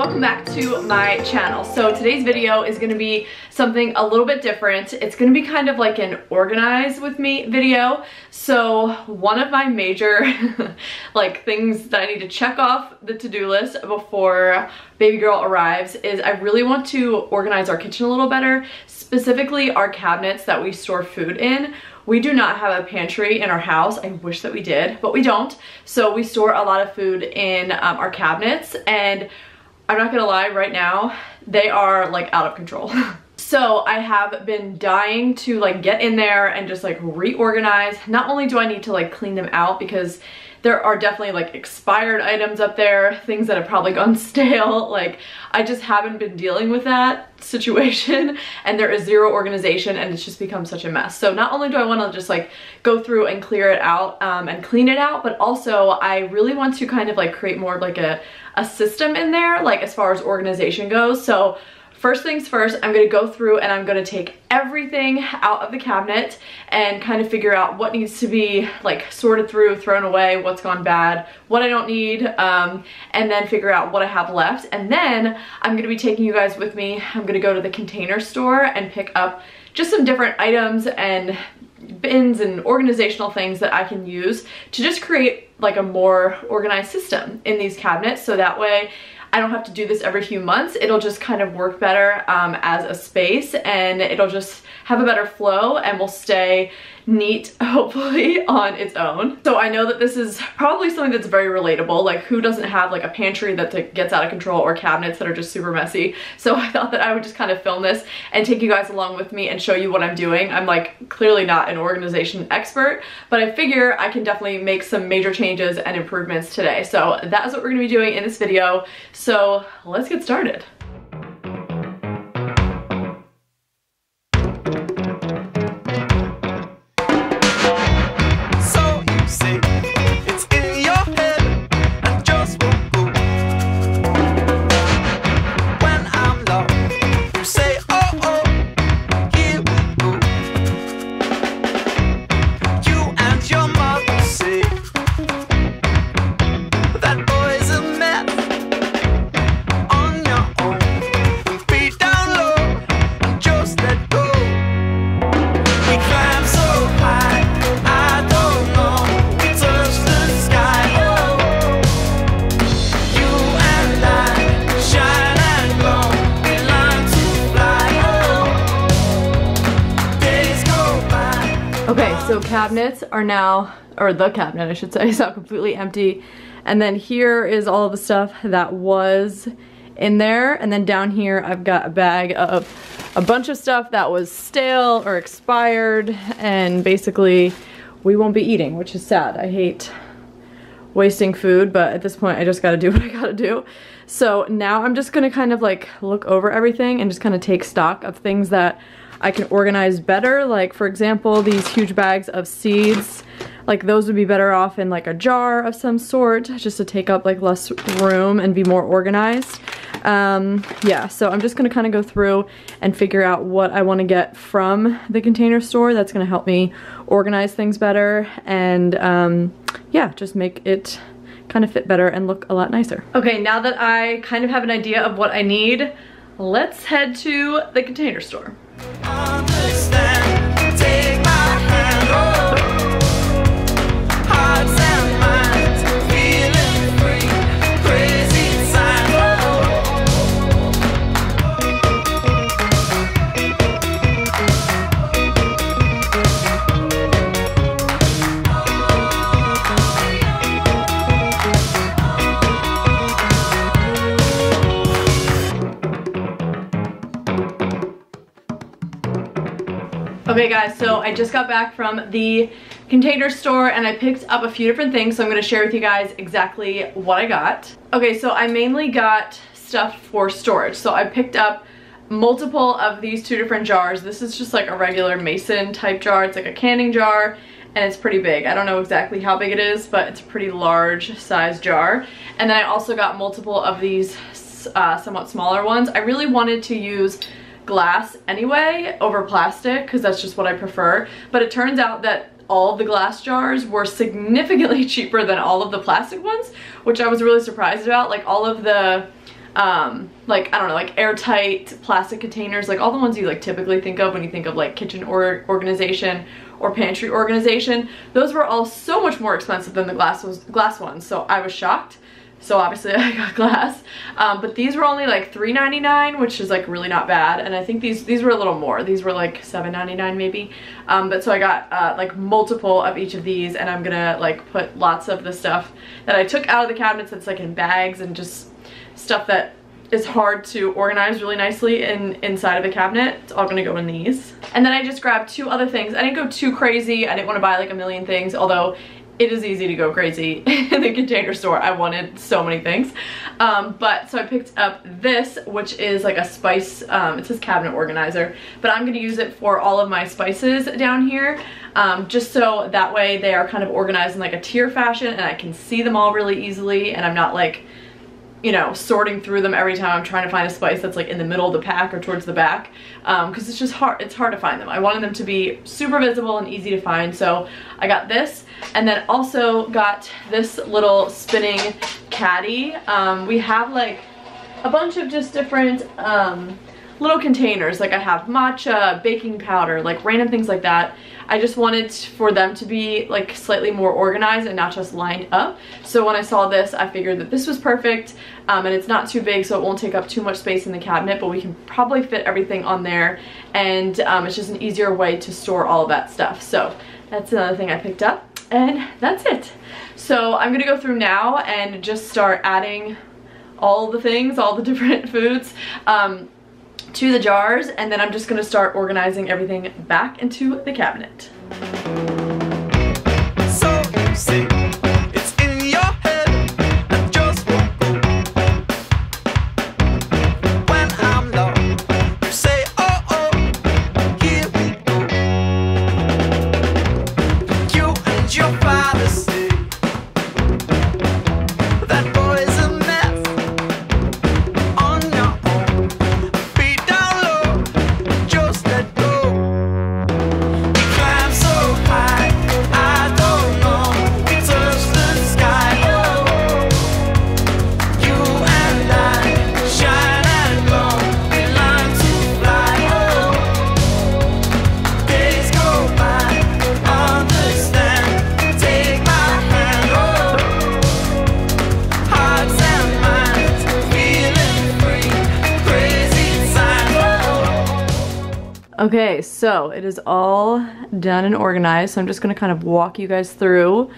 welcome back to my channel. So today's video is going to be something a little bit different. It's going to be kind of like an organize with me video. So one of my major like things that I need to check off the to-do list before baby girl arrives is I really want to organize our kitchen a little better, specifically our cabinets that we store food in. We do not have a pantry in our house. I wish that we did, but we don't. So we store a lot of food in our cabinets, and I'm not gonna lie, right now, they are like out of control. So I have been dying to like get in there and just like reorganize. Not only do I need to like clean them out because there are definitely like expired items up there, things that have probably gone stale. Like I just haven't been dealing with that situation and there is zero organization and it's just become such a mess. So not only do I want to just like go through and clear it out and clean it out, but also I really want to kind of like create more of like a system in there, like as far as organization goes. So first things first, I'm gonna go through and I'm gonna take everything out of the cabinet and kind of figure out what needs to be like sorted through, thrown away, what's gone bad, what I don't need, and then figure out what I have left. And then I'm gonna be taking you guys with me. I'm gonna go to the Container Store and pick up just some different items and bins and organizational things that I can use to just create like a more organized system in these cabinets, so that way I don't have to do this every few months. It'll just kind of work better as a space, and it'll just have a better flow and will stay neat, hopefully, on its own. So I know that this is probably something that's very relatable. Like, who doesn't have like a pantry that gets out of control or cabinets that are just super messy? So I thought that I would just kind of film this and take you guys along with me and show you what I'm doing. I'm like clearly not an organization expert, but I figure I can definitely make some major changes and improvements today. So that is what we're gonna be doing in this video. So let's get started. So cabinets are now, or the cabinet I should say, is now completely empty. And then here is all of the stuff that was in there. And then down here I've got a bag of a bunch of stuff that was stale or expired and basically we won't be eating, which is sad. I hate wasting food, but at this point I just gotta do what I gotta do. So now I'm just gonna kind of like look over everything and just kind of take stock of things that I can organize better. Like for example, these huge bags of seeds, like those would be better off in like a jar of some sort, just to take up like less room and be more organized. Yeah, so I'm just gonna kind of go through and figure out what I want to get from the Container Store that's gonna help me organize things better and yeah, just make it kind of fit better and look a lot nicer. Okay, now that I kind of have an idea of what I need, let's head to the Container Store. Understand, take my hand, oh. Hearts and minds, feeling free, crazy time, Okay guys, so I just got back from the Container Store and I picked up a few different things, so I'm going to share with you guys exactly what I got. Okay, so I mainly got stuff for storage. So I picked up multiple of these two different jars. This is just like a regular mason type jar. It's like a canning jar and it's pretty big. I don't know exactly how big it is, but it's a pretty large size jar. And then I also got multiple of these somewhat smaller ones. I really wanted to use glass anyway over plastic because that's just what I prefer, but it turns out that all of the glass jars were significantly cheaper than all of the plastic ones, which I was really surprised about. Like all of the like, I don't know, like airtight plastic containers, like all the ones you like typically think of when you think of like kitchen or organization or pantry organization. Those were all so much more expensive than the glass ones, so I was shocked. So obviously I got glass, but these were only like $3.99, which is like really not bad. And I think these were a little more. These were like $7.99 maybe. But so I got like multiple of each of these, and I'm gonna like put lots of the stuff that I took out of the cabinets that's like in bags and just stuff that is hard to organize really nicely inside of a cabinet. It's all gonna go in these. And then I just grabbed 2 other things. I didn't go too crazy. I didn't want to buy like a million things, although it is easy to go crazy in the Container Store. I wanted so many things. But so I picked up this, which is like a spice, it says cabinet organizer, but I'm gonna use it for all of my spices down here, just so that way they are kind of organized in like a tier fashion and I can see them all really easily, and I'm not like, you know, sorting through them every time I'm trying to find a spice that's like in the middle of the pack or towards the back, because it's just hard, it's hard to find them. I wanted them to be super visible and easy to find, so I got this, and then also got this little spinning caddy. We have like a bunch of just different little containers, like I have matcha, baking powder, like random things like that. I just wanted for them to be like slightly more organized and not just lined up. So when I saw this, I figured that this was perfect, and it's not too big, so it won't take up too much space in the cabinet, but we can probably fit everything on there, and it's just an easier way to store all of that stuff. So that's another thing I picked up, and that's it. So I'm gonna go through now and just start adding all the things, all the different foods, to the jars, and then I'm just gonna start organizing everything back into the cabinet. So sick, it's in your head, and just won't go. When I'm low, you say, oh, oh, here we go. You and your father say that boy's a mess on your own. Be down low, just let go. Climb so high, I don't know. We touch the sky, oh. You and I shine and glow. We learn to fly, oh. Days go by, understand. Take my hand, oh. Hearts and minds, feeling free. Crazy time, oh. Okay, so it is all done and organized, so I'm just gonna kind of walk you guys through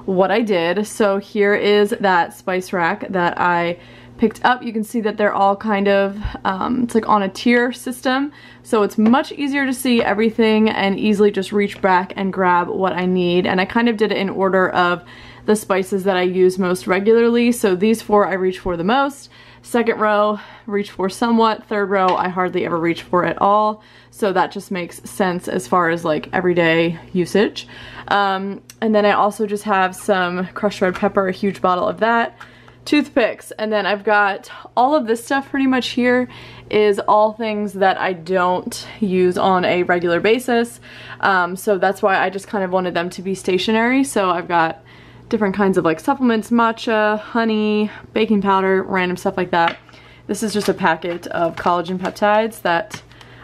what I did. So here is that spice rack that I picked up. You can see that they're all kind of, it's like on a tier system, so it's much easier to see everything and easily just reach back and grab what I need. And I kind of did it in order of the spices that I use most regularly. So these 4 I reach for the most. Second row, reach for somewhat. Third row, I hardly ever reach for at all. So that just makes sense as far as like everyday usage. And then I also just have some crushed red pepper, a huge bottle of that, toothpicks, and then I've got all of this stuff pretty much here is all things that I don't use on a regular basis. So that's why I just kind of wanted them to be stationary. So I've got different kinds of like supplements, matcha, honey, baking powder, random stuff like that. This is just a packet of collagen peptides that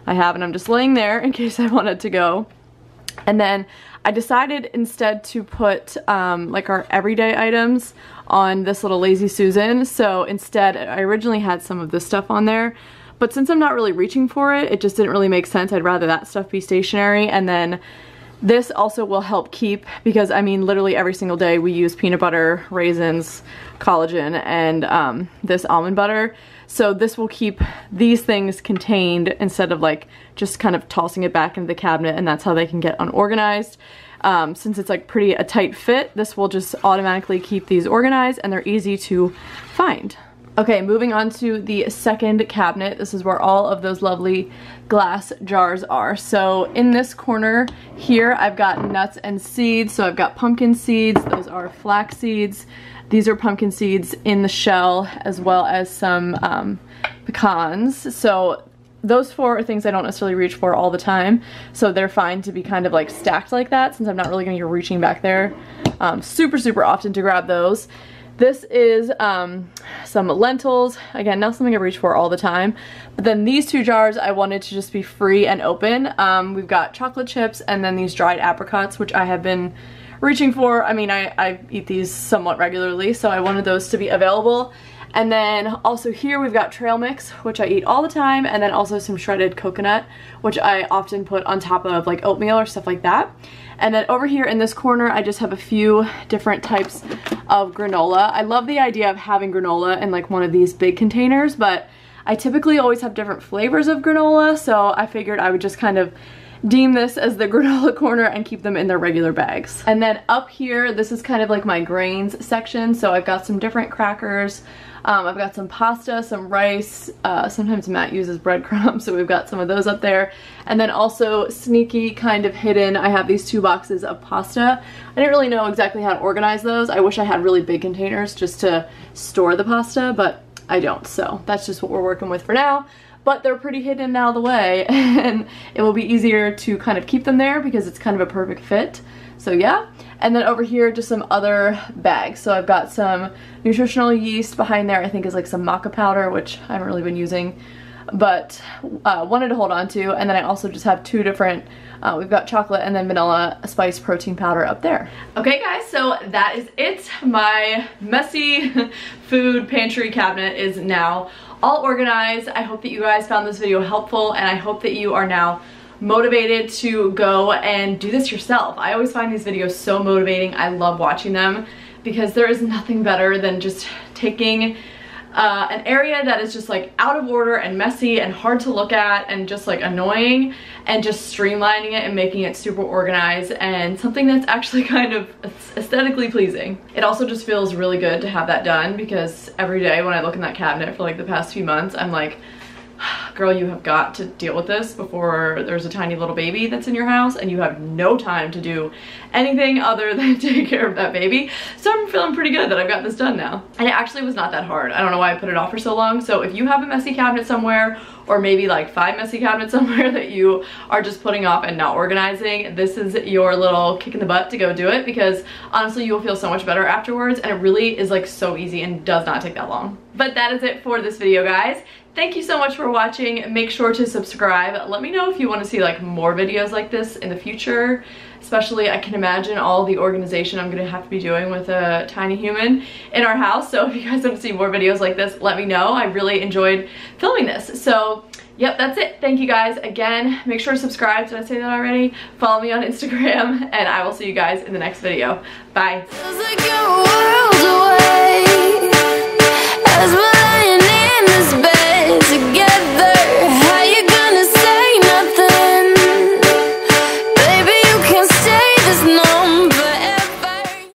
I have, and I'm just laying there in case I wanted to go. And then I decided instead to put like our everyday items on this little Lazy Susan. So instead, I originally had some of this stuff on there, but since I'm not really reaching for it, it just didn't really make sense. I'd rather that stuff be stationary. And then this also will help keep, because I mean literally every single day we use peanut butter, raisins, collagen, and this almond butter. So this will keep these things contained instead of like just kind of tossing it back into the cabinet, and that's how they can get unorganized. Since it's like pretty a tight fit, this will just automatically keep these organized and they're easy to find. Okay, moving on to the second cabinet. This is where all of those lovely glass jars are. So in this corner here, I've got nuts and seeds. So I've got pumpkin seeds, those are flax seeds. These are pumpkin seeds in the shell, as well as some pecans. So those 4 are things I don't necessarily reach for all the time. So they're fine to be kind of like stacked like that, since I'm not really gonna be reaching back there super, super often to grab those. This is some lentils. Again, not something I reach for all the time. But then these 2 jars I wanted to just be free and open. We've got chocolate chips and then these dried apricots, which I have been reaching for. I mean, I eat these somewhat regularly, so I wanted those to be available. And then also here we've got trail mix, which I eat all the time, and then also some shredded coconut, which I often put on top of like oatmeal or stuff like that. And then over here in this corner, I just have a few different types of granola. I love the idea of having granola in like one of these big containers, but I typically always have different flavors of granola, so I figured I would just kind of deem this as the granola corner and keep them in their regular bags. And then up here, this is kind of like my grains section, so I've got some different crackers. I've got some pasta, some rice, sometimes Matt uses breadcrumbs, so we've got some of those up there. And then also sneaky, kind of hidden, I have these 2 boxes of pasta. I didn't really know exactly how to organize those. I wish I had really big containers just to store the pasta, but I don't, so that's just what we're working with for now. But they're pretty hidden out of the way, and it will be easier to kind of keep them there because it's kind of a perfect fit. So yeah. And then over here, just some other bags. So I've got some nutritional yeast behind there. I think is like some maca powder, which I haven't really been using, but wanted to hold on to. And then I also just have 2 different, we've got chocolate and then vanilla spice protein powder up there. Okay guys, so that is it. My messy food pantry cabinet is now all organized. I hope that you guys found this video helpful, and I hope that you are now motivated to go and do this yourself. I always find these videos so motivating. I love watching them because there is nothing better than just taking an area that is just like out of order and messy and hard to look at and just like annoying, and just streamlining it and making it super organized and something that's actually kind of aesthetically pleasing. It also just feels really good to have that done, because every day when I look in that cabinet for like the past few months, I'm like, girl, you have got to deal with this before there's a tiny little baby that's in your house and you have no time to do anything other than take care of that baby. So I'm feeling pretty good that I've got this done now. And it actually was not that hard. I don't know why I put it off for so long. So if you have a messy cabinet somewhere, or maybe like 5 messy cabinets somewhere that you are just putting off and not organizing, this is your little kick in the butt to go do it, because honestly you will feel so much better afterwards, and it really is like so easy and does not take that long. But that is it for this video, guys. Thank you so much for watching. Make sure to subscribe. Let me know if you want to see like more videos like this in the future. Especially, I can imagine all the organization I'm gonna have to be doing with a tiny human in our house. So if you guys want to see more videos like this, let me know. I really enjoyed filming this. So yep, that's it. Thank you guys again. Make sure to subscribe. Did I say that already? Follow me on Instagram, and I will see you guys in the next video. Bye. Feels like you're worlds away as we're lying in this bed.